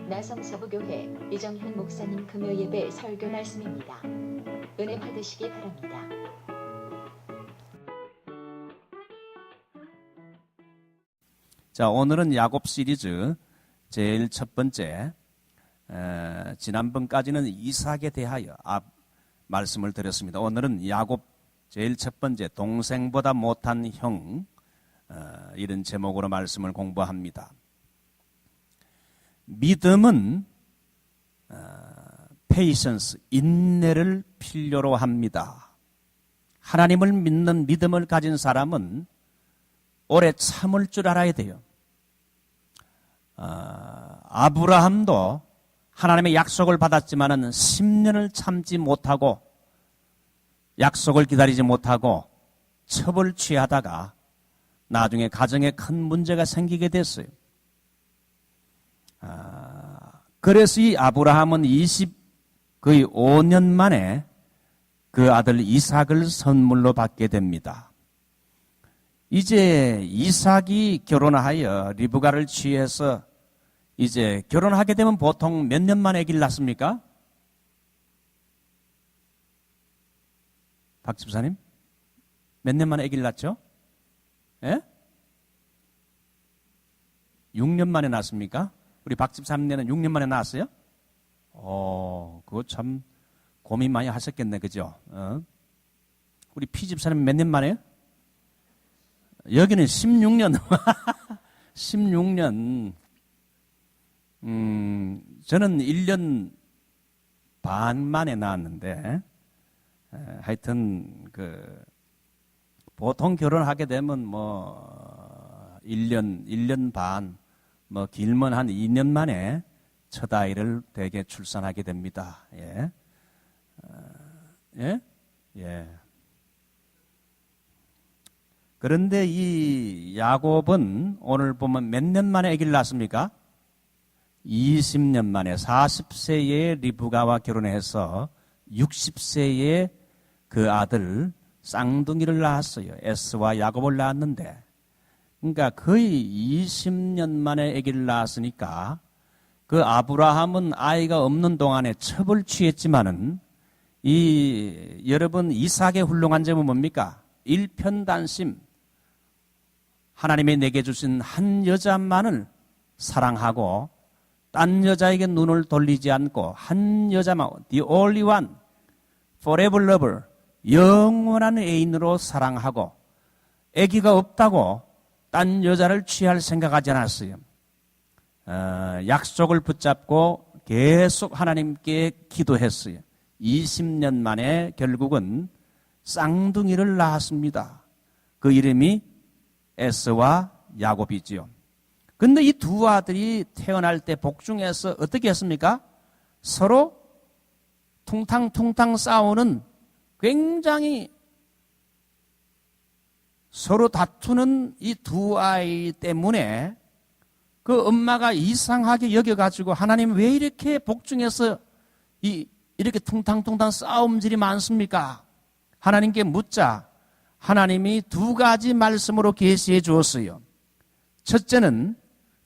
나성서부교회 이정현 목사님 금요예배 설교 말씀입니다. 은혜 받으시기 바랍니다. 자, 오늘은 야곱 시리즈 제일 첫 번째, 지난번까지는 이삭에 대하여 말씀을 드렸습니다. 오늘은 야곱 제일 첫 번째, 동생보다 못한 형, 이런 제목으로 말씀을 공부합니다. 믿음은 patience, 인내를 필요로 합니다. 하나님을 믿는 믿음을 가진 사람은 오래 참을 줄 알아야 돼요. 아브라함도 하나님의 약속을 받았지만은 10년을 참지 못하고 약속을 기다리지 못하고 첩을 취하다가 나중에 가정에 큰 문제가 생기게 됐어요. 그래서 이 아브라함은 거의 5년 만에 그 아들 이삭을 선물로 받게 됩니다. 이제 이삭이 결혼하여 리브가를 취해서 이제 결혼하게 되면 보통 몇 년 만에 아기를 낳습니까? 박 집사님? 몇 년 만에 아기를 낳죠? 예? 6년 만에 낳습니까? 우리 박 집사님네는 6년 만에 낳았어요? 그거 참 고민 많이 하셨겠네, 그죠? 우리 피 집사님 몇 년 만에요? 여기는 16년. 16년. 저는 1년 반 만에 낳았는데, 하여튼, 보통 결혼하게 되면 1년 반, 길면 한 2년 만에 첫 아이를 대개 출산하게 됩니다. 예. 예. 그런데 이 야곱은 오늘 보면 몇 년 만에 아기를 낳습니까? 20년 만에 40세에 리브가와 결혼해서 60세에 그 아들 쌍둥이를 낳았어요. 에스와 야곱을 낳았는데, 그러니까 거의 20년 만에 아기를 낳았으니까 그 아브라함은 아이가 없는 동안에 첩을 취했지만은 여러분 이삭의 훌륭한 점은 뭡니까? 일편단심. 하나님이 내게 주신 한 여자만을 사랑하고 딴 여자에게 눈을 돌리지 않고 한 여자만, the only one, forever lover, 영원한 애인으로 사랑하고 아기가 없다고 딴 여자를 취할 생각하지 않았어요. 약속을 붙잡고 계속 하나님께 기도했어요. 20년 만에 결국은 쌍둥이를 낳았습니다. 그 이름이 에스와 야곱이지요. 근데 이 두 아들이 태어날 때 복중에서 어떻게 했습니까? 서로 퉁탕퉁탕 싸우는 굉장히 서로 다투는 이 두 아이 때문에 그 엄마가 이상하게 여겨가지고 하나님 왜 이렇게 복중에서 이렇게 퉁탕퉁탕 싸움질이 많습니까? 하나님께 묻자 하나님이 두 가지 말씀으로 계시해 주었어요. 첫째는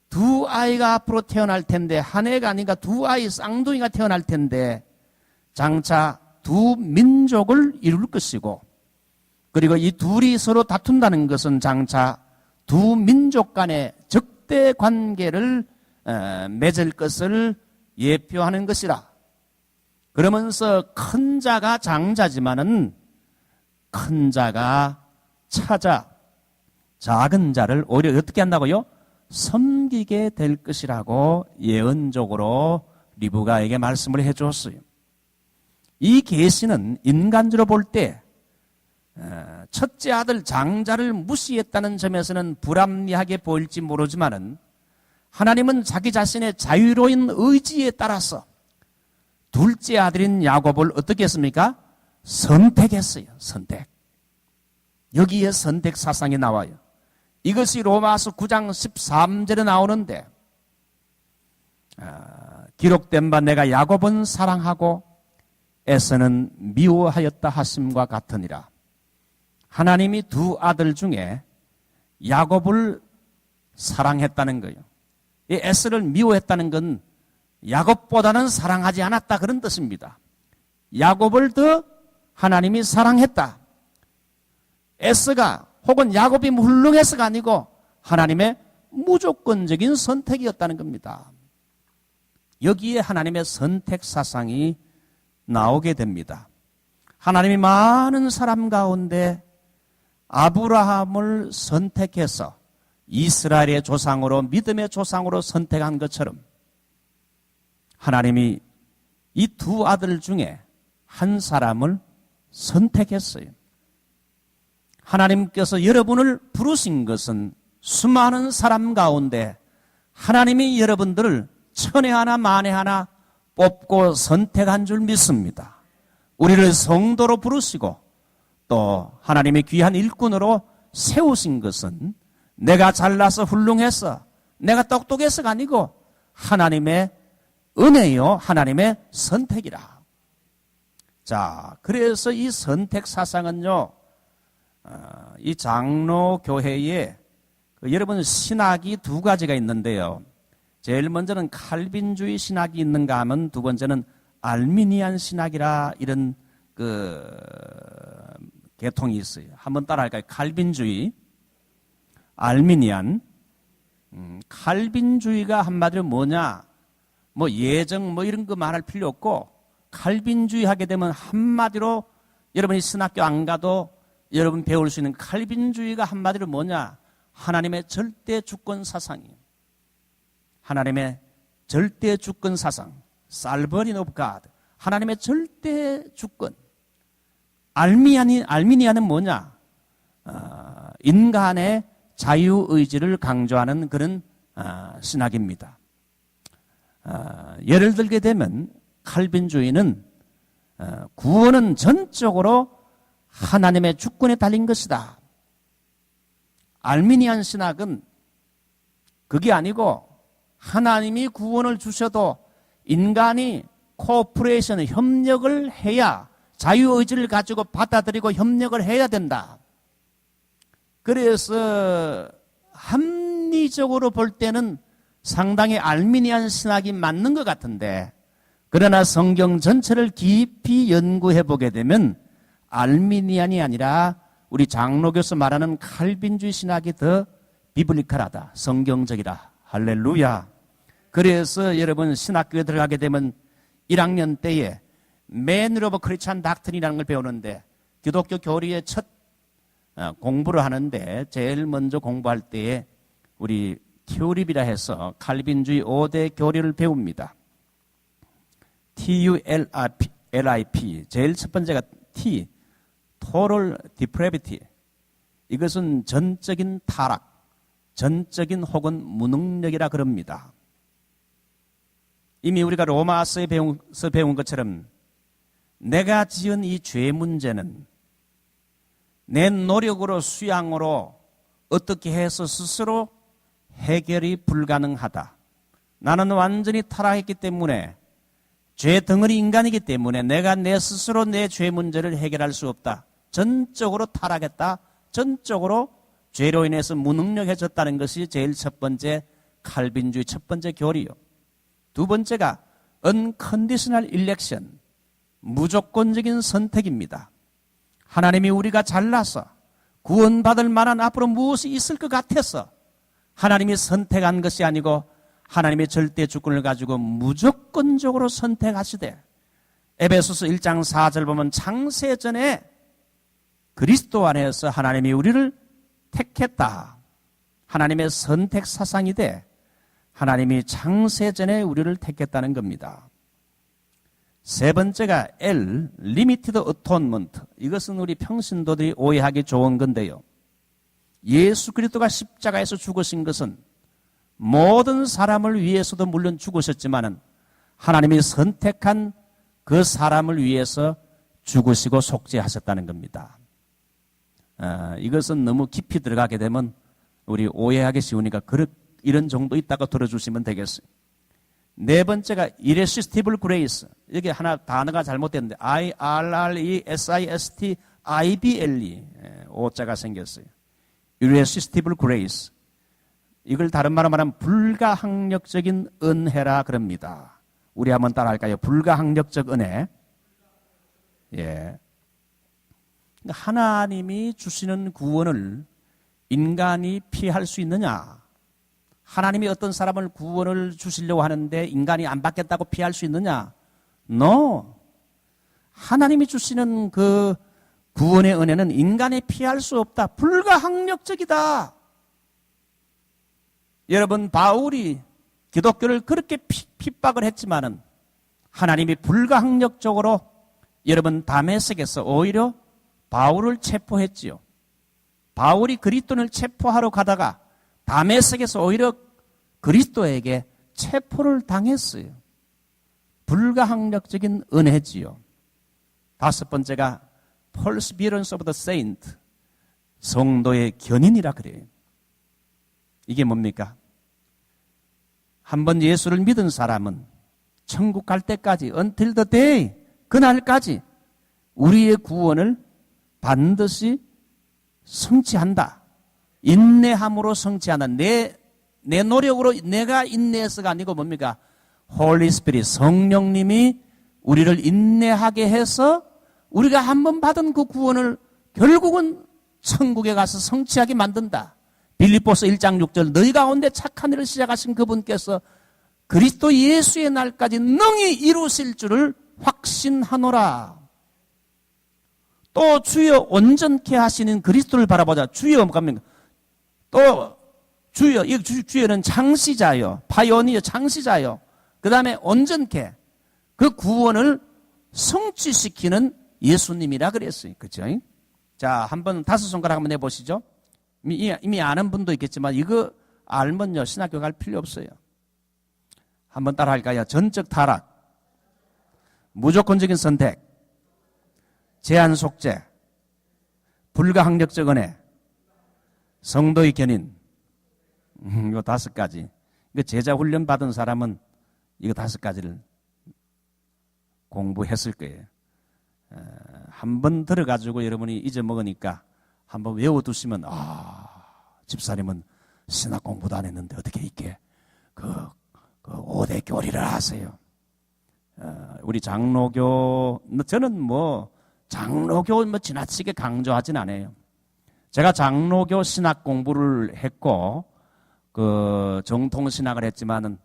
두 아이가 앞으로 태어날 텐데 한 애가 아니라 두 아이 쌍둥이가 태어날 텐데 장차 두 민족을 이룰 것이고, 그리고 이 둘이 서로 다툰다는 것은 장차 두 민족 간의 적대 관계를 맺을 것을 예표하는 것이라. 그러면서 큰 자가 장자지만은 큰 자가 찾아 작은 자를 오히려 어떻게 한다고요? 섬기게 될 것이라고 예언적으로 리브가에게 말씀을 해주었어요. 이 계시는 인간적으로 볼 때 첫째 아들 장자를 무시했다는 점에서는 불합리하게 보일지 모르지만은 하나님은 자기 자신의 자유로운 의지에 따라서 둘째 아들인 야곱을 어떻게 했습니까? 선택했어요. 선택. 여기에 선택 사상이 나와요. 이것이 로마서 9장 13절에 나오는데, 기록된 바 내가 야곱은 사랑하고 에서는 미워하였다 하심과 같으니라. 하나님이 두 아들 중에 야곱을 사랑했다는 거예요. 이 에스를 미워했다는 건 야곱보다는 사랑하지 않았다 그런 뜻입니다. 야곱을 더 하나님이 사랑했다. 에스가 혹은 야곱이 훌륭해서가 아니고 하나님의 무조건적인 선택이었다는 겁니다. 여기에 하나님의 선택 사상이 나오게 됩니다. 하나님이 많은 사람 가운데 아브라함을 선택해서 이스라엘의 조상으로 믿음의 조상으로 선택한 것처럼 하나님이 이 두 아들 중에 한 사람을 선택했어요. 하나님께서 여러분을 부르신 것은 수많은 사람 가운데 하나님이 여러분들을 천에 하나 만에 하나 뽑고 선택한 줄 믿습니다. 우리를 성도로 부르시고 또 하나님의 귀한 일꾼으로 세우신 것은 내가 잘나서 훌륭해서 내가 똑똑해서가 아니고 하나님의 은혜요, 하나님의 선택이라. 자, 그래서 이 선택 사상은요, 이 장로교회에 여러분 신학이 두 가지가 있는데요. 제일 먼저는 칼빈주의 신학이 있는가 하면 두 번째는 알미니안 신학이라 이런 계통이 있어요. 한번 따라할까요? 칼빈주의, 알미니안. 칼빈주의가 한마디로 뭐냐? 뭐 예정 뭐 이런 거 말할 필요 없고 칼빈주의 하게 되면 한마디로 여러분이 신학교 안 가도 여러분 배울 수 있는 칼빈주의가 한마디로 뭐냐? 하나님의 절대 주권 사상이에요. 하나님의 절대 주권 사상. Sovereignty of God. 하나님의 절대 주권. 알미니아는 뭐냐? 인간의 자유의지를 강조하는 그런 신학입니다. 예를 들게 되면 칼빈주의는 구원은 전적으로 하나님의 주권에 달린 것이다. 알미니안 신학은 그게 아니고 하나님이 구원을 주셔도 인간이 코퍼레이션, 협력을 해야 자유의지를 가지고 받아들이고 협력을 해야 된다. 그래서 합리적으로 볼 때는 상당히 알미니안 신학이 맞는 것 같은데 그러나 성경 전체를 깊이 연구해 보게 되면 알미니안이 아니라 우리 장로교에서 말하는 칼빈주의 신학이 더 비블리컬하다. 성경적이다. 할렐루야. 그래서 여러분 신학교에 들어가게 되면 1학년 때에 Manual of Christian Doctrine이라는 걸 배우는데 기독교 교리의 첫 공부를 하는데 제일 먼저 공부할 때에 우리 튜립이라 해서 칼빈주의 5대 교리를 배웁니다. TULIP 제일 첫 번째가 T Total Depravity. 이것은 전적인 타락, 전적인 혹은 무능력이라 그럽니다. 이미 우리가 로마서에서 배운 것처럼 내가 지은 이 죄 문제는 내 노력으로 수양으로 어떻게 해서 스스로 해결이 불가능하다. 나는 완전히 타락했기 때문에 죄 덩어리 인간이기 때문에 내가 내 스스로 내 죄 문제를 해결할 수 없다. 전적으로 타락했다. 전적으로 죄로 인해서 무능력해졌다는 것이 제일 첫 번째 칼빈주의 첫 번째 교리요. 두 번째가 unconditional election, 무조건적인 선택입니다. 하나님이 우리가 잘나서 구원받을 만한 앞으로 무엇이 있을 것 같아서 하나님이 선택한 것이 아니고 하나님의 절대 주권을 가지고 무조건적으로 선택하시되 에베소서 1장 4절 보면 창세전에 그리스도 안에서 하나님이 우리를 택했다. 하나님의 선택 사상이 돼 하나님이 창세전에 우리를 택했다는 겁니다. 세 번째가 L, Limited Atonement. 이것은 우리 평신도들이 오해하기 좋은 건데요. 예수 그리스도가 십자가에서 죽으신 것은 모든 사람을 위해서도 물론 죽으셨지만은 하나님이 선택한 그 사람을 위해서 죽으시고 속죄하셨다는 겁니다. 이것은 너무 깊이 들어가게 되면 우리 오해하기 쉬우니까 이런 정도 있다가 들어주시면 되겠어요. 네 번째가 Irresistible Grace. 여기 하나 단어가 잘못됐는데 IRRESISTIBLE 오자가 생겼어요. Irresistible Grace. 이걸 다른 말로 말하면 불가항력적인 은혜라 그럽니다. 우리 한번 따라할까요? 불가항력적 은혜. 예. 하나님이 주시는 구원을 인간이 피할 수 있느냐? 하나님이 어떤 사람을 구원을 주시려고 하는데 인간이 안 받겠다고 피할 수 있느냐? No. 하나님이 주시는 그 구원의 은혜는 인간이 피할 수 없다. 불가항력적이다. 여러분, 바울이 기독교를 그렇게 핍박을 했지만은 하나님이 불가항력적으로 여러분 다메섹에서 오히려 바울을 체포했지요. 바울이 그리스도인을 체포하러 가다가 다메섹에서 오히려 그리스도에게 체포를 당했어요. 불가항력적인 은혜지요. 다섯 번째가 perseverance of the saint, 성도의 견인이라 그래요. 이게 뭡니까? 한번 예수를 믿은 사람은 천국 갈 때까지 until the day, 그날까지 우리의 구원을 반드시 성취한다. 인내함으로 성취한다. 내 노력으로 내가 인내해서가 아니고 뭡니까? Holy Spirit, 성령님이 우리를 인내하게 해서 우리가 한번 받은 그 구원을 결국은 천국에 가서 성취하게 만든다. 빌립보서 1장 6절, 너희 가운데 착한 일을 시작하신 그분께서 그리스도 예수의 날까지 능히 이루실 줄을 확신하노라. 또 주여 온전케 하시는 그리스도를 바라보자. 주여 뭡니까? 또 주여, 이 주여는 창시자요, 파이오니어 창시자요. 그 다음에 온전케, 그 구원을 성취시키는 예수님이라 그랬어요. 그죠? 자, 한번 다섯 손가락 한번 해보시죠. 이미 아는 분도 있겠지만 이거 알면요 신학교 갈 필요 없어요. 한번 따라 할까요? 전적 타락, 무조건적인 선택, 제한 속죄, 불가항력적 은혜, 성도의 견인. 이거 다섯 가지. 이거 제자 훈련 받은 사람은 이거 다섯 가지를 공부했을 거예요. 한번 들어가지고 여러분이 잊어먹으니까 한번 외워두시면, 집사님은 신학 공부도 안 했는데 어떻게 있게 그 5대 교리를 하세요. 우리 장로교, 저는 장로교 지나치게 강조하진 않아요. 제가 장로교 신학 공부를 했고, 정통신학을 했지만은,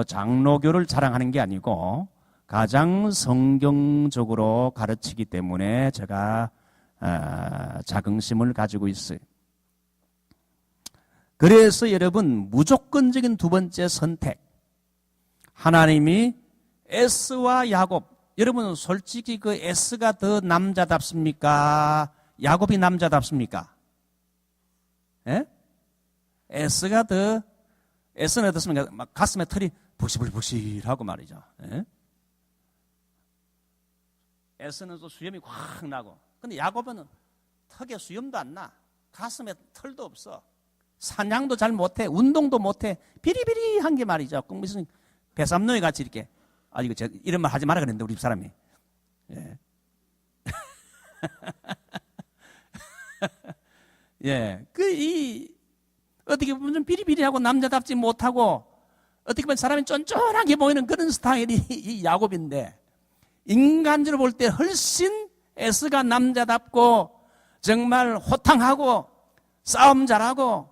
장로교를 자랑하는 게 아니고, 가장 성경적으로 가르치기 때문에 제가 자긍심을 가지고 있어요. 그래서 여러분, 무조건적인 두 번째 선택. 하나님이 에스와 야곱, 여러분 솔직히 그 에스가 더 남자답습니까? 야곱이 남자답습니까? 예? 에스는 어떻습니까? 막 가슴에 털이 북실북실하고 말이죠. 예? 에스는 또 수염이 확 나고, 근데 야곱은 턱에 수염도 안 나, 가슴에 털도 없어, 사냥도 잘 못해, 운동도 못해, 비리비리한 게 말이죠. 꼭 무슨 배삼노이 같이 이렇게. 이거 제가 이런 말 하지 마라 그랬는데 우리 집사람이. 예. 예. 어떻게 보면 좀 비리비리하고 남자답지 못하고, 어떻게 보면 사람이 쫀쫀하게 보이는 그런 스타일이 이 야곱인데, 인간적으로 볼 때 훨씬 에스가 남자답고, 정말 호탕하고, 싸움 잘하고,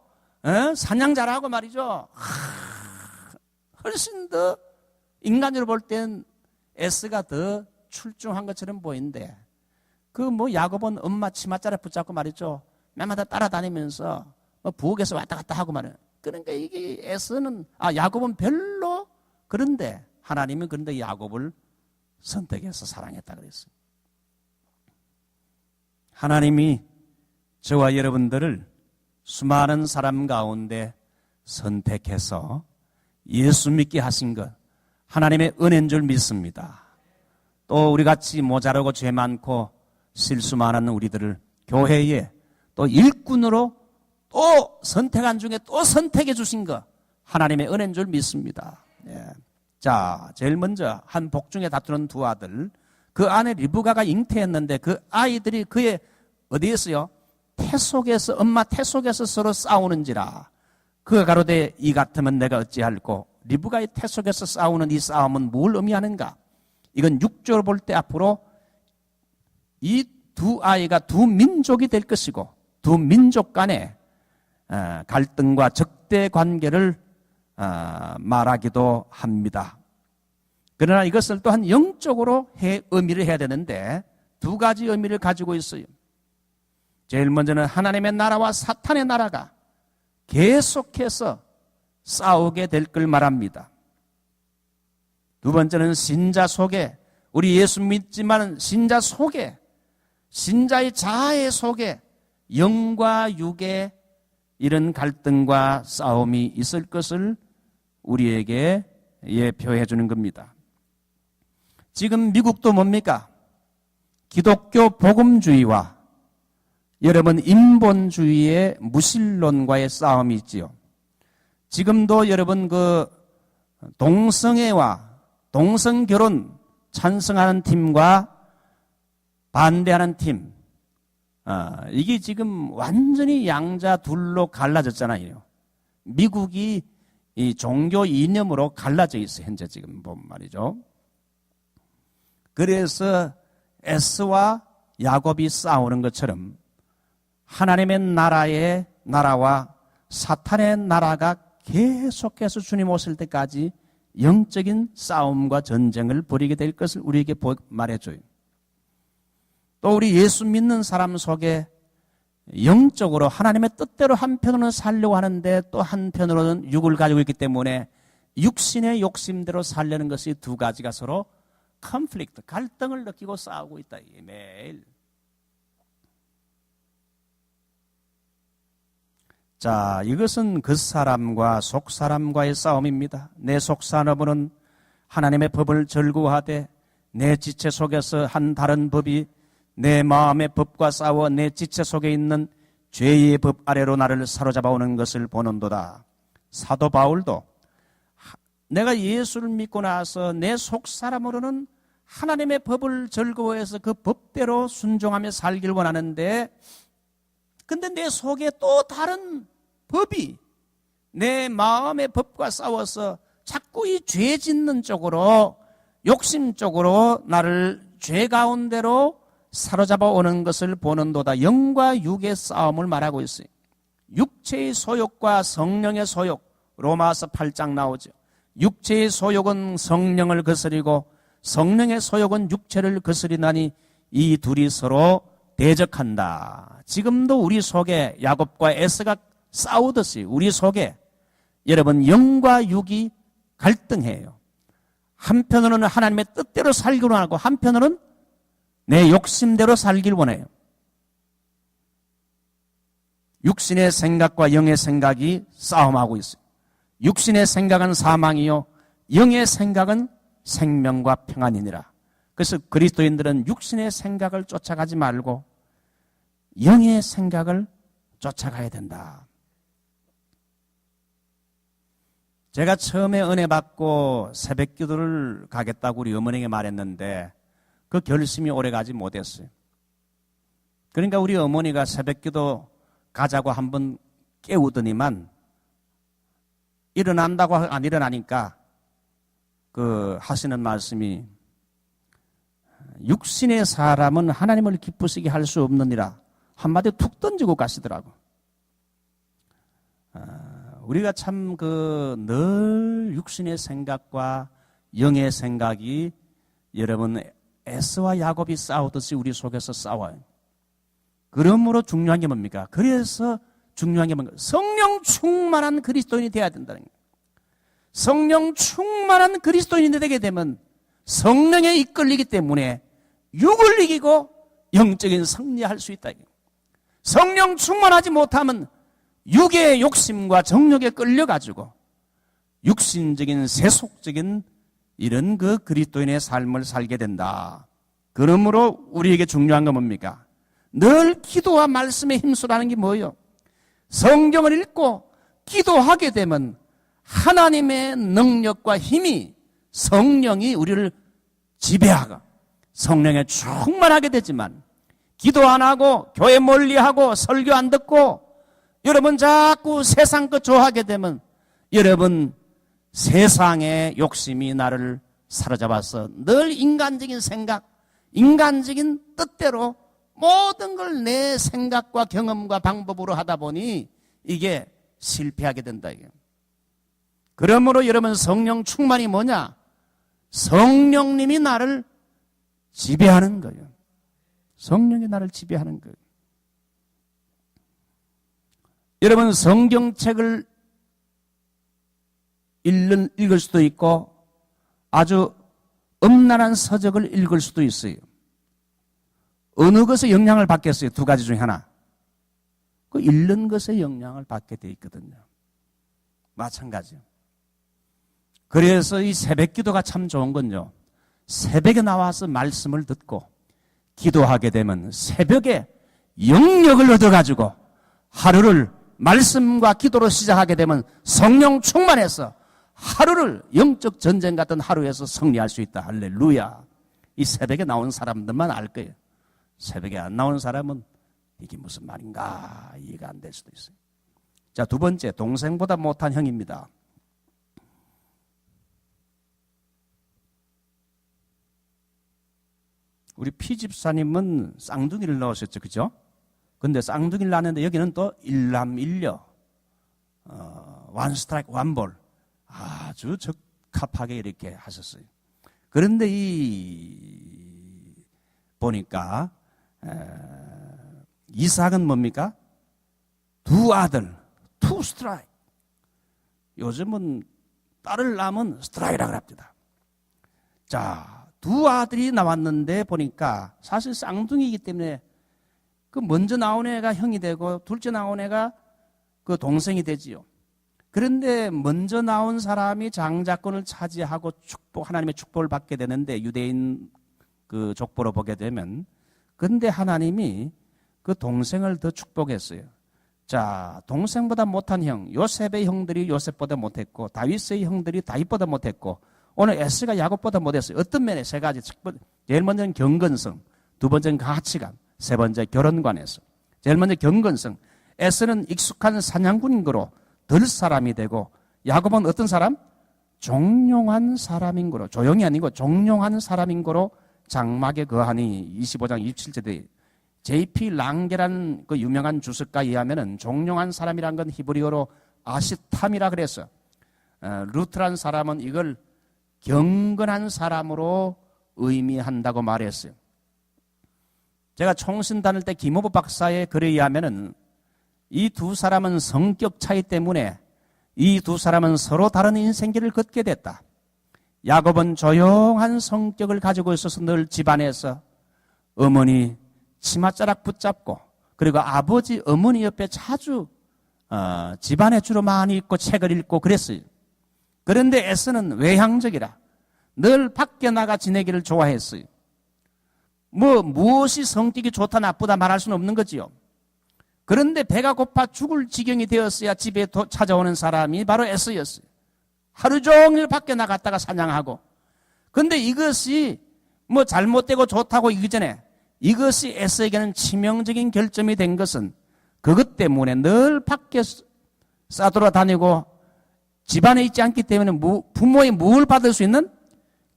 사냥 잘하고 말이죠. 훨씬 더 인간적으로 볼 땐 에스가 더 출중한 것처럼 보이는데, 야곱은 엄마 치맛자락 붙잡고 말이죠. 맨마다 따라다니면서 부엌에서 왔다 갔다 하고 말이에요. 그러니까 이게 야곱은 별로, 그런데 하나님은 그런데 야곱을 선택해서 사랑했다 그랬어요. 하나님이 저와 여러분들을 수많은 사람 가운데 선택해서 예수 믿게 하신 것, 하나님의 은혜인 줄 믿습니다. 또 우리같이 모자라고 죄 많고 실수 많은 우리들을 교회에 또 일꾼으로 또 선택한 중에 또 선택해 주신 것, 하나님의 은혜인 줄 믿습니다. 예. 자, 제일 먼저 한 복중에 다투는 두 아들, 그 아내 리브가가 잉태했는데 그 아이들이 그의 어디에서요? 엄마 태 속에서 서로 싸우는지라. 그가 가로되 이 같으면 내가 어찌할꼬. 리브가의 태 속에서 싸우는 이 싸움은 뭘 의미하는가? 이건 육조로 볼 때 앞으로 이 두 아이가 두 민족이 될 것이고 두 민족 간의 갈등과 적대 관계를 말하기도 합니다. 그러나 이것을 또한 영적으로 의미를 해야 되는데 두 가지 의미를 가지고 있어요. 제일 먼저는 하나님의 나라와 사탄의 나라가 계속해서 싸우게 될 걸 말합니다. 두 번째는 신자 속에, 우리 예수 믿지만 신자 속에, 신자의 자아 속에 영과 육의 이런 갈등과 싸움이 있을 것을 우리에게 예표해 주는 겁니다. 지금 미국도 뭡니까? 기독교 복음주의와 여러분 인본주의의 무신론과의 싸움이 있지요. 지금도 여러분 그 동성애와 동성결혼 찬성하는 팀과 반대하는 팀, 이게 지금 완전히 양자 둘로 갈라졌잖아요. 미국이 이 종교 이념으로 갈라져 있어요. 현재 지금 보면 말이죠. 그래서 에스와 야곱이 싸우는 것처럼 하나님의 나라와 사탄의 나라가 계속해서 주님 오실 때까지 영적인 싸움과 전쟁을 벌이게 될 것을 우리에게 말해줘요. 또 우리 예수 믿는 사람 속에 영적으로 하나님의 뜻대로 한편으로는 살려고 하는데 또 한편으로는 육을 가지고 있기 때문에 육신의 욕심대로 살려는 것이 두 가지가 서로 컨플릭트, 갈등을 느끼고 싸우고 있다. 매일. 자, 이것은 겉사람과 속사람과의 싸움입니다. 내 속사람은 하나님의 법을 절구하되 내 지체 속에서 한 다른 법이 내 마음의 법과 싸워 내 지체 속에 있는 죄의 법 아래로 나를 사로잡아오는 것을 보는도다. 사도 바울도 내가 예수를 믿고 나서 내 속사람으로는 하나님의 법을 즐거워해서 그 법대로 순종하며 살길 원하는데, 근데 내 속에 또 다른 법이 내 마음의 법과 싸워서 자꾸 이 죄 짓는 쪽으로, 욕심 쪽으로 나를 죄 가운데로 사로잡아 오는 것을 보는도다. 영과 육의 싸움을 말하고 있어요. 육체의 소욕과 성령의 소욕, 로마서 8장 나오죠. 육체의 소욕은 성령을 거스리고 성령의 소욕은 육체를 거스리나니 이 둘이 서로 대적한다. 지금도 우리 속에 야곱과 에스가 싸우듯이 우리 속에 여러분 영과 육이 갈등해요. 한편으로는 하나님의 뜻대로 살기로 하고 한편으로는 내 욕심대로 살길 원해요. 육신의 생각과 영의 생각이 싸움하고 있어요. 육신의 생각은 사망이요 영의 생각은 생명과 평안이니라. 그래서 그리스도인들은 육신의 생각을 쫓아가지 말고 영의 생각을 쫓아가야 된다. 제가 처음에 은혜 받고 새벽 기도를 가겠다고 우리 어머니에게 말했는데 그 결심이 오래가지 못했어요. 그러니까 우리 어머니가 새벽 기도 가자고 한번 깨우더니만 일어난다고 안 일어나니까 그 하시는 말씀이 육신의 사람은 하나님을 기쁘시게 할 수 없느니라 한마디 툭 던지고 가시더라고. 우리가 참 늘 육신의 생각과 영의 생각이 여러분 에스와 야곱이 싸우듯이 우리 속에서 싸워요. 그러므로 중요한 게 뭡니까? 그래서 중요한 게 뭔가? 성령 충만한 그리스도인이 되어야 된다는 거예요. 성령 충만한 그리스도인이 되게 되면 성령에 이끌리기 때문에 육을 이기고 영적인 승리할 수 있다. 성령 충만하지 못하면 육의 욕심과 정욕에 끌려가지고 육신적인 세속적인 이런 그 그리스도인의 삶을 살게 된다. 그러므로 우리에게 중요한 건 뭡니까? 늘 기도와 말씀에 힘쓰라는 게 뭐예요? 성경을 읽고 기도하게 되면 하나님의 능력과 힘이 성령이 우리를 지배하고 성령에 충만하게 되지만 기도 안 하고 교회 멀리하고 설교 안 듣고 여러분 자꾸 세상 것 좋아하게 되면 여러분 세상의 욕심이 나를 사로잡아서 늘 인간적인 생각, 인간적인 뜻대로 모든 걸 내 생각과 경험과 방법으로 하다 보니 이게 실패하게 된다. 이게. 그러므로 여러분 성령 충만이 뭐냐? 성령님이 나를 지배하는 거예요. 성령이 나를 지배하는 거예요. 여러분 성경책을 읽을 수도 있고 아주 음란한 서적을 읽을 수도 있어요. 어느 것에 영향을 받겠어요? 두 가지 중에 하나. 그 읽는 것에 영향을 받게 돼 있거든요. 마찬가지요. 그래서 이 새벽 기도가 참 좋은 건요. 새벽에 나와서 말씀을 듣고 기도하게 되면 새벽에 영력을 얻어가지고 하루를 말씀과 기도로 시작하게 되면 성령 충만해서 하루를 영적 전쟁 같은 하루에서 승리할 수 있다. 할렐루야. 이 새벽에 나온 사람들만 알 거예요. 새벽에 안 나온 사람은 이게 무슨 말인가 이해가 안 될 수도 있어요. 자, 두 번째, 동생보다 못한 형입니다. 우리 피집사님은 쌍둥이를 넣으셨죠, 그죠? 근데 쌍둥이를 낳았는데 여기는 또 일남일녀, 원 스트라이크 원볼 아주 적합하게 이렇게 하셨어요. 그런데 보니까 이삭은 뭡니까? 두 아들, 투 스트라이크. 요즘은 딸을 낳으면 스트라이크라고 합니다. 자, 두 아들이 나왔는데 보니까 사실 쌍둥이이기 때문에 그 먼저 나온 애가 형이 되고 둘째 나온 애가 그 동생이 되지요. 그런데 먼저 나온 사람이 장자권을 차지하고 하나님의 축복을 받게 되는데 유대인 그 족보로 보게 되면 근데 하나님이 그 동생을 더 축복했어요. 자, 동생보다 못한 형, 요셉의 형들이 요셉보다 못했고 다윗의 형들이 다윗보다 못했고 오늘 에스가 야곱보다 못했어요. 어떤 면에 세 가지. 제일 먼저는 경건성, 두 번째는 가치관, 세 번째 결혼관에서. 제일 먼저 경건성. 에스는 익숙한 사냥꾼인 거로 덜 사람이 되고 야곱은 어떤 사람? 종용한 사람인 거로, 조용히 아니고 종용한 사람인 거로 장막에 거하니 25장 27절에 J.P. 랑게라는 그 유명한 주석가에 의하면은 종용한 사람이란 건 히브리어로 아시탐이라 그랬어. 루트란 사람은 이걸 경건한 사람으로 의미한다고 말했어요. 제가 총신 다닐 때 김호보 박사의 글에 의하면은 이 두 사람은 성격 차이 때문에 이 두 사람은 서로 다른 인생길을 걷게 됐다. 야곱은 조용한 성격을 가지고 있어서 늘 집안에서 어머니 치맛자락 붙잡고 그리고 아버지 어머니 옆에 자주 집안에 주로 많이 있고 책을 읽고 그랬어요. 그런데 에서는 외향적이라 늘 밖에 나가 지내기를 좋아했어요. 무엇이 성격이 좋다 나쁘다 말할 수는 없는 거지요. 그런데 배가 고파 죽을 지경이 되었어야 집에 찾아오는 사람이 바로 에서였어요. 하루 종일 밖에 나갔다가 사냥하고. 그런데 이것이 잘못되고 좋다고 이기 전에 이것이 에서에게는 치명적인 결점이 된 것은 그것 때문에 늘 밖에 싸돌아다니고 집안에 있지 않기 때문에 부모의 뭘 받을 수 있는?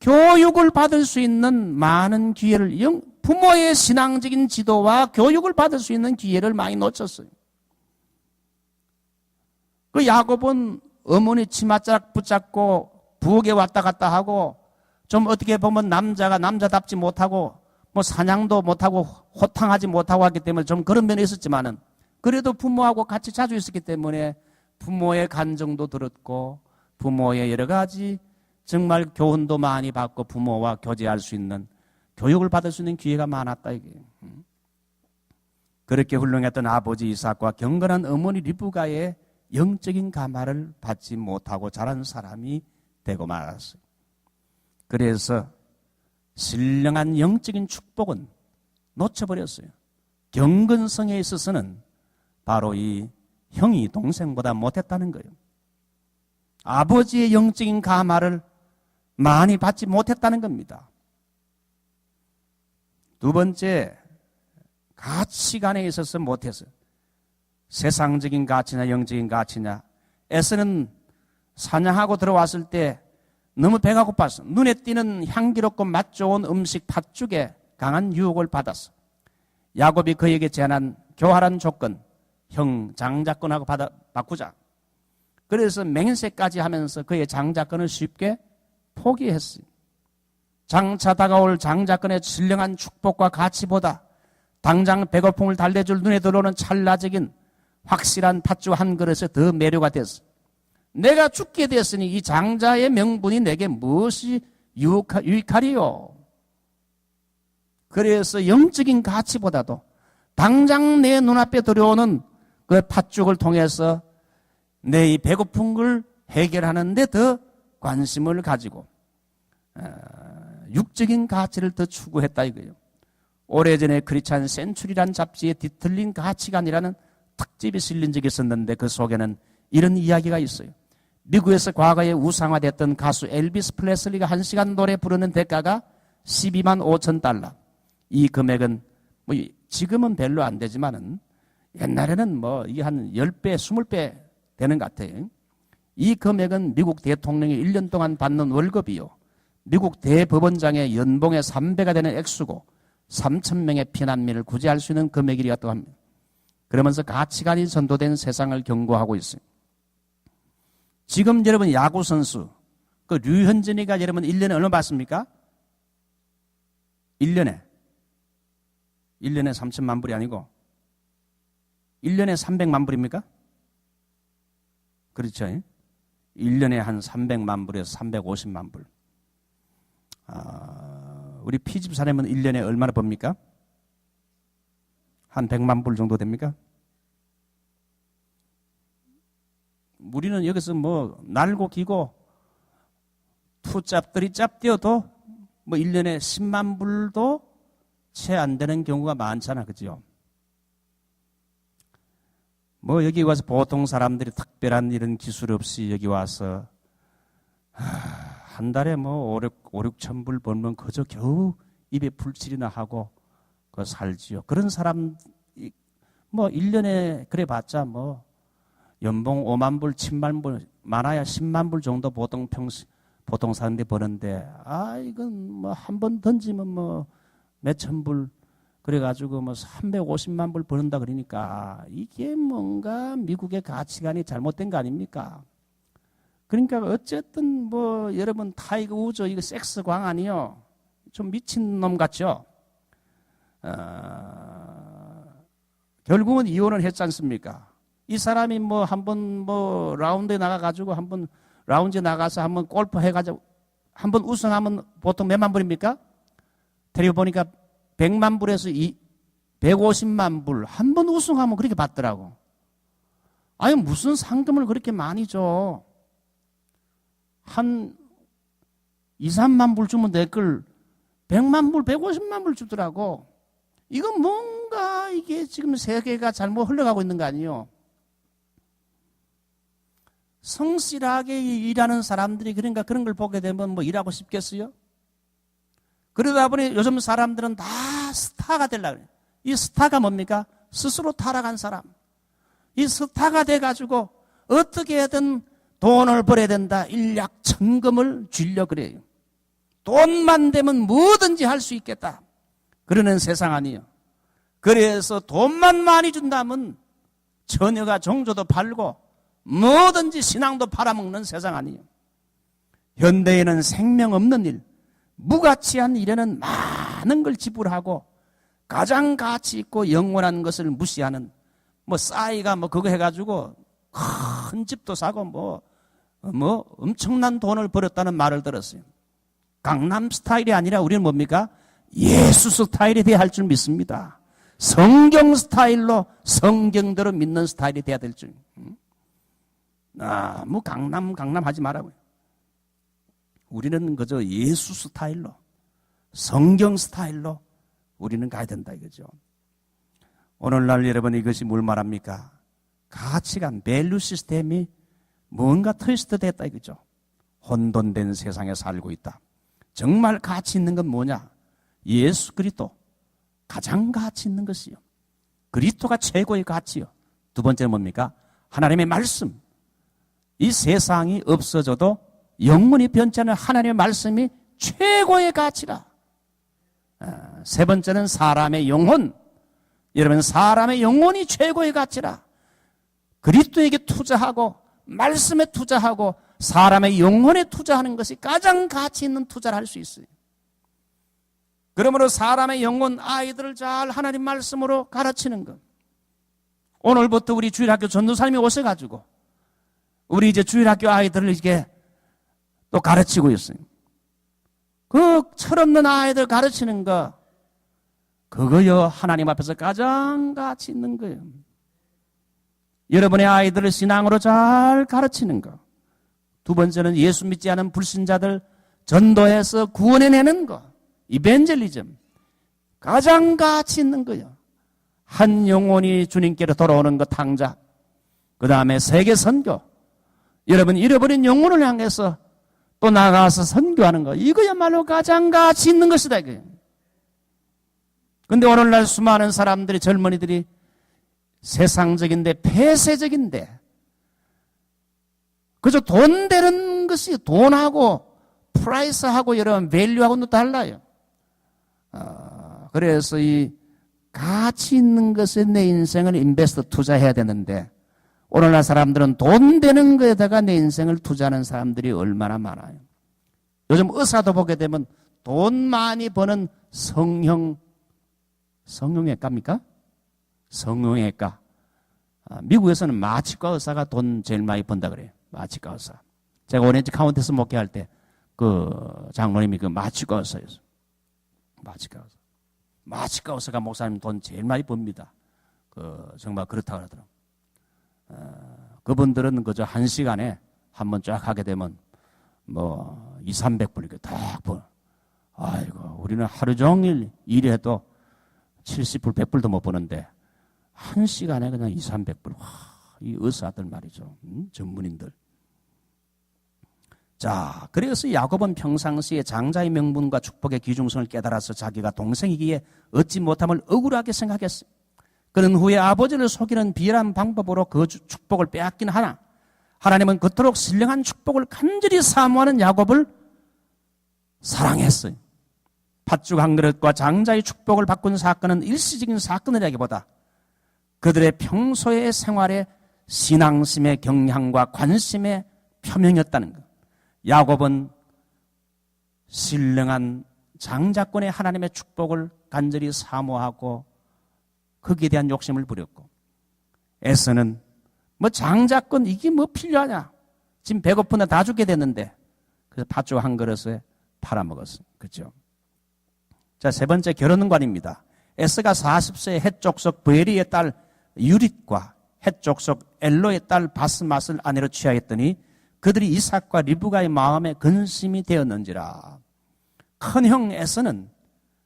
교육을 받을 수 있는 많은 기회를, 부모의 신앙적인 지도와 교육을 받을 수 있는 기회를 많이 놓쳤어요. 그 야곱은 어머니 치맛자락 붙잡고 부엌에 왔다 갔다 하고 좀 어떻게 보면 남자가 남자답지 못하고 사냥도 못하고 호탕하지 못하고 하기 때문에 좀 그런 면이 있었지만은 그래도 부모하고 같이 자주 있었기 때문에 부모의 간정도 들었고 부모의 여러 가지 정말 교훈도 많이 받고 부모와 교제할 수 있는 교육을 받을 수 있는 기회가 많았다 이게. 그렇게 훌륭했던 아버지 이삭과 경건한 어머니 리브가의 영적인 감화를 받지 못하고 자란 사람이 되고 말았어요. 그래서 신령한 영적인 축복은 놓쳐버렸어요. 경건성에 있어서는 바로 이 형이 동생보다 못했다는 거예요. 아버지의 영적인 감화를 많이 받지 못했다는 겁니다. 두 번째, 가치관에 있어서 못했어요. 세상적인 가치냐 영적인 가치냐. 에서는 사냥하고 들어왔을 때 너무 배가 고팠어. 눈에 띄는 향기롭고 맛 좋은 음식 팥죽에 강한 유혹을 받았어. 야곱이 그에게 제안한 교활한 조건, 형 장자권하고 바꾸자. 그래서 맹세까지 하면서 그의 장자권을 쉽게 포기했어요. 장차 다가올 장자권의 신령한 축복과 가치보다 당장 배고픔을 달래줄 눈에 들어오는 찰나적인 확실한 팥죽 한 그릇에 더 매료가 됐어. 내가 죽게 됐으니 이 장자의 명분이 내게 무엇이 유익하리요? 그래서 영적인 가치보다도 당장 내 눈앞에 들어오는 그 팥죽을 통해서 내 이 배고픈 걸 해결하는 데 더 관심을 가지고 육적인 가치를 더 추구했다 이거예요. 오래전에 크리스찬 센츄리란 잡지에 뒤틀린 가치관이라는 특집이 실린 적이 있었는데 그 속에는 이런 이야기가 있어요. 미국에서 과거에 우상화됐던 가수 엘비스 프레슬리가 1시간 노래 부르는 대가가 12만 5천 달러. 이 금액은 뭐 지금은 별로 안 되지만은 옛날에는 뭐 이 한 10배, 20배 되는 것 같아요. 이 금액은 미국 대통령이 1년 동안 받는 월급이요. 미국 대법원장의 연봉의 3배가 되는 액수고 3천 명의 피난민을 구제할 수 있는 금액이라고 합니다. 그러면서 가치관이 전도된 세상을 경고하고 있어요. 지금 여러분 야구 선수 그 류현진이가 여러분 1년에 얼마 받습니까? 1년에 3천만 불이 아니고 1년에 300만 불입니까? 그렇죠. 1년에 한 300만 불에서 350만 불. 우리 피집 사람은 1년에 얼마나 법니까? 한 100만 불 정도 됩니까? 우리는 여기서 뭐 날고 기고 투짭들이 짭뛰어도 뭐 1년에 10만 불도 채 안 되는 경우가 많잖아. 그죠? 뭐 여기 와서 보통 사람들이 특별한 이런 기술 없이 여기 와서 한 달에 뭐 5, 6천 불 벌면 그저 겨우 입에 불칠이나 하고 그 살지요. 그런 사람 뭐 1년에 그래 봤자 뭐 연봉 5만 불, 7만 불, 많아야 10만 불 정도 보통 사람들이 버는데 이건 뭐 한 번 던지면 뭐 몇천 불 그래가지고 뭐 350만 불 버는다 그러니까 이게 뭔가 미국의 가치관이 잘못된 거 아닙니까? 그러니까 어쨌든 뭐 여러분 타이거 우즈 이거 섹스광 아니요? 좀 미친 놈 같죠? 결국은 이혼을 했지 않습니까? 이 사람이 뭐 한번 뭐 라운드에 나가가지고 한번 라운드에 나가서 한번 골프 해가지고 한번 우승하면 보통 몇만 불입니까? 데리고 보니까 100만 불에서 150만 불 한 번 우승하면 그렇게 받더라고. 아니 무슨 상금을 그렇게 많이 줘? 한 2, 3만 불 주면 될 걸 100만 불, 150만 불 주더라고. 이건 뭔가 이게 지금 세계가 잘못 흘러가고 있는 거 아니에요? 성실하게 일하는 사람들이 그러니까 그런 걸 보게 되면 뭐 일하고 싶겠어요? 그러다 보니 요즘 사람들은 다 스타가 되려고 해요. 이 스타가 뭡니까? 스스로 타락한 사람. 이 스타가 돼가지고 어떻게든 돈을 벌어야 된다. 일약천금을 쥐려 그래요. 돈만 되면 뭐든지 할 수 있겠다. 그러는 세상 아니에요. 그래서 돈만 많이 준다면 처녀가 종조도 팔고 뭐든지 신앙도 팔아먹는 세상 아니에요. 현대에는 생명 없는 일, 무가치한 일에는 많은 걸 지불하고 가장 가치 있고 영원한 것을 무시하는 뭐 싸이가 뭐 그거 해가지고 큰 집도 사고 뭐 엄청난 돈을 벌었다는 말을 들었어요. 강남 스타일이 아니라 우리는 뭡니까? 예수 스타일이 돼야 할 줄 믿습니다. 성경 스타일로 성경대로 믿는 스타일이 돼야 될 줄. 뭐 강남 하지 말라고요. 우리는 그저 예수 스타일로 성경 스타일로 우리는 가야 된다 이거죠. 오늘날 여러분 이것이 뭘 말합니까? 가치관, 밸류 시스템이 뭔가 트위스트 됐다 이거죠. 혼돈된 세상에 살고 있다. 정말 가치 있는 건 뭐냐? 예수 그리스도 가장 가치 있는 것이요. 그리스도가 최고의 가치요. 두 번째는 뭡니까? 하나님의 말씀. 이 세상이 없어져도 영원히 변치 않는 하나님의 말씀이 최고의 가치라. 세 번째는 사람의 영혼. 여러분, 사람의 영혼이 최고의 가치라. 그리스도에게 투자하고 말씀에 투자하고 사람의 영혼에 투자하는 것이 가장 가치 있는 투자를 할 수 있어요. 그러므로 사람의 영혼, 아이들을 잘 하나님 말씀으로 가르치는 것. 오늘부터 우리 주일학교 전도사님이 오셔가지고 우리 이제 주일학교 아이들을 이게 또 가르치고 있어요. 그 철없는 아이들 가르치는 거, 그거요 하나님 앞에서 가장 가치 있는 거예요. 여러분의 아이들을 신앙으로 잘 가르치는 거. 두 번째는 예수 믿지 않은 불신자들 전도해서 구원해내는 거. 이벤젤리즘. 가장 가치 있는 거예요. 한 영혼이 주님께로 돌아오는 것 당장. 그 다음에 세계 선교. 여러분 잃어버린 영혼을 향해서 또 나가서 선교하는 거. 이거야말로 가장 가치 있는 것이다. 이거예요. 근데 오늘날 수많은 사람들이, 젊은이들이 세상적인데, 폐쇄적인데, 그저 돈 되는 것이 돈하고, 프라이스하고, 여러분, 밸류하고는 달라요. 그래서 이 가치 있는 것에 내 인생을 인베스트 투자해야 되는데, 오늘날 사람들은 돈 되는 거에다가 내 인생을 투자하는 사람들이 얼마나 많아요. 요즘 의사도 보게 되면 돈 많이 버는 성형외과입니까? 성형외과. 미국에서는 마취과 의사가 돈 제일 많이 번다 그래요. 마취과 의사. 제가 오렌지 카운티에서 목회할 때 그 장로님이 그 마취과 의사였어요. 마취과 의사. 마취과 의사가 목사님 돈 제일 많이 법니다. 정말 그렇다고 하더라고요. 그분들은 그저 한 시간에 한번 쫙 하게 되면 뭐 200~300불 이렇게 딱 번. 아이고, 우리는 하루 종일 일해도 70불, 100불도 못 버는데 한 시간에 그냥 200~300불. 와, 이 의사들 말이죠. 전문인들. 자, 그래서 야곱은 평상시에 장자의 명분과 축복의 귀중성을 깨달아서 자기가 동생이기에 얻지 못함을 억울하게 생각했어요. 그는 후에 아버지를 속이는 비열한 방법으로 그 축복을 빼앗긴 하나 하나님은 그토록 신령한 축복을 간절히 사모하는 야곱을 사랑했어요. 팥죽 한 그릇과 장자의 축복을 바꾼 사건은 일시적인 사건이라기보다 그들의 평소의 생활에 신앙심의 경향과 관심의 표명이었다는 것. 야곱은 신령한 장자권의 하나님의 축복을 간절히 사모하고 거기에 대한 욕심을 부렸고, 에서는 뭐 장자권 이게 뭐 필요하냐, 지금 배고픈데 다 죽게 됐는데 그래서 팥죽 한 그릇에 팔아먹었어요. 그렇죠? 자, 세 번째 결혼관입니다. 에스가 40세에 헷족속 브에리의 딸 유릿과 헷족속 엘로의 딸 바스맛을 아내로 취하였더니 그들이 이삭과 리브가의 마음에 근심이 되었는지라. 큰형 에서는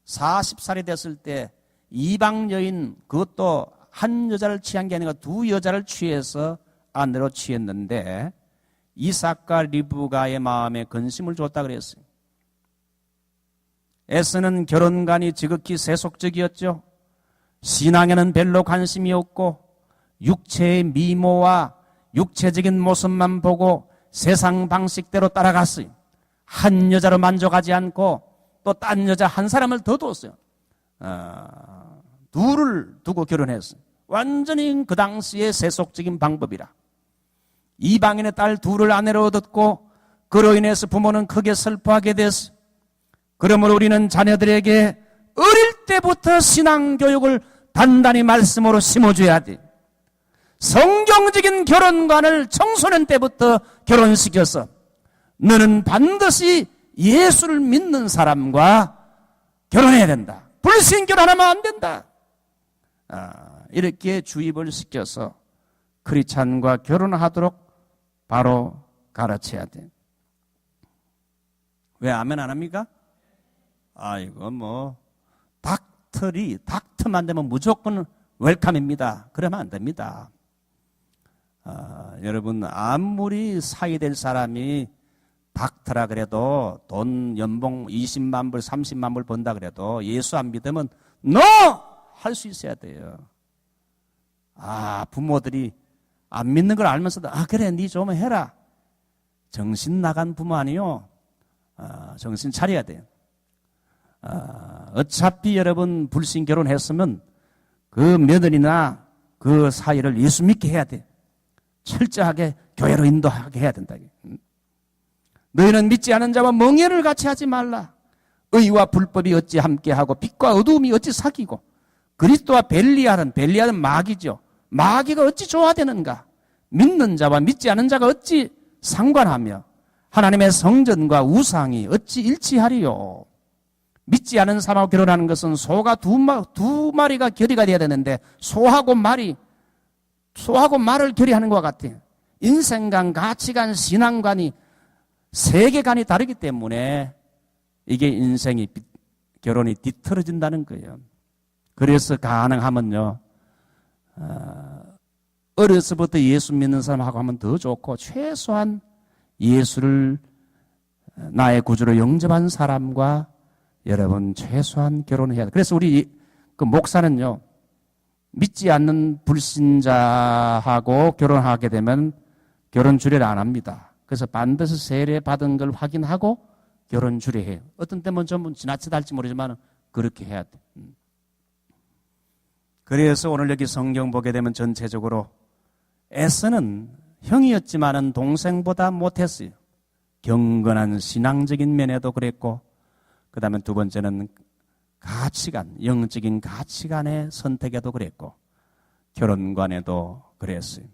40살이 됐을 때 이방 여인, 그것도 한 여자를 취한 게 아니라 두 여자를 취해서 아내로 취했는데 이삭과 리브가의 마음에 근심을 줬다 그랬어요. 에서는 결혼관이 지극히 세속적이었죠. 신앙에는 별로 관심이 없고 육체의 미모와 육체적인 모습만 보고 세상 방식대로 따라갔어요. 한 여자로 만족하지 않고 또 딴 여자 한 사람을 더 뒀어요. 둘을 두고 결혼했어요. 완전히 그 당시의 세속적인 방법이라. 이방인의 딸 둘을 아내로 얻었고 그로 인해서 부모는 크게 슬퍼하게 됐어요. 그러므로 우리는 자녀들에게 어릴 때부터 신앙교육을 단단히 말씀으로 심어줘야 돼. 성경적인 결혼관을 청소년 때부터 결혼시켜서 너는 반드시 예수를 믿는 사람과 결혼해야 된다. 불신결혼하면 안 된다. 이렇게 주입을 시켜서 크리스찬과 결혼하도록 바로 가르쳐야 돼. 왜 아멘 안 합니까? 이거 뭐 닥터만 되면 무조건 웰컴입니다. 그러면 안 됩니다. 여러분, 아무리 사이될 사람이 닥터라 그래도 돈 연봉 20만 불 30만 불 번다 그래도 예수 안 믿으면 NO! 할 수 있어야 돼요. 부모들이 안 믿는 걸 알면서도 그래 니 좀 해라. 정신 나간 부모 아니요. 정신 차려야 돼요. 어차피 여러분 불신 결혼했으면 그 며느리나 그 사이를 예수 믿게 해야 돼. 철저하게 교회로 인도하게 해야 된다. 너희는 믿지 않은 자와 멍에를 같이 하지 말라. 의와 불법이 어찌 함께하고 빛과 어두움이 어찌 사귀고 그리스도와 벨리알은 마귀죠. 마귀가 어찌 조화되는가. 믿는 자와 믿지 않은 자가 어찌 상관하며 하나님의 성전과 우상이 어찌 일치하리요. 믿지 않은 사람하고 결혼하는 것은 소가 두 마리가 결의가 돼야 되는데 소하고 말을 결의하는 것 같아요. 인생관, 가치관, 신앙관이 세계관이 다르기 때문에 이게 결혼이 뒤틀어진다는 거예요. 그래서 가능하면요, 어려서부터 예수 믿는 사람하고 하면 더 좋고, 최소한 예수를 나의 구주로 영접한 사람과 여러분 최소한 결혼해야 돼. 그래서 우리 그 목사는요, 믿지 않는 불신자하고 결혼하게 되면 결혼 주례를 안 합니다. 그래서 반드시 세례 받은 걸 확인하고 결혼 주례해요. 어떤 때는 좀 지나치다 할지 모르지만 그렇게 해야 돼. 그래서 오늘 여기 성경 보게 되면 전체적으로 에서는 형이었지만은 동생보다 못했어요. 경건한 신앙적인 면에도 그랬고, 그 다음에 두 번째는 가치관, 영적인 가치관의 선택에도 그랬고, 결혼관에도 그랬어요.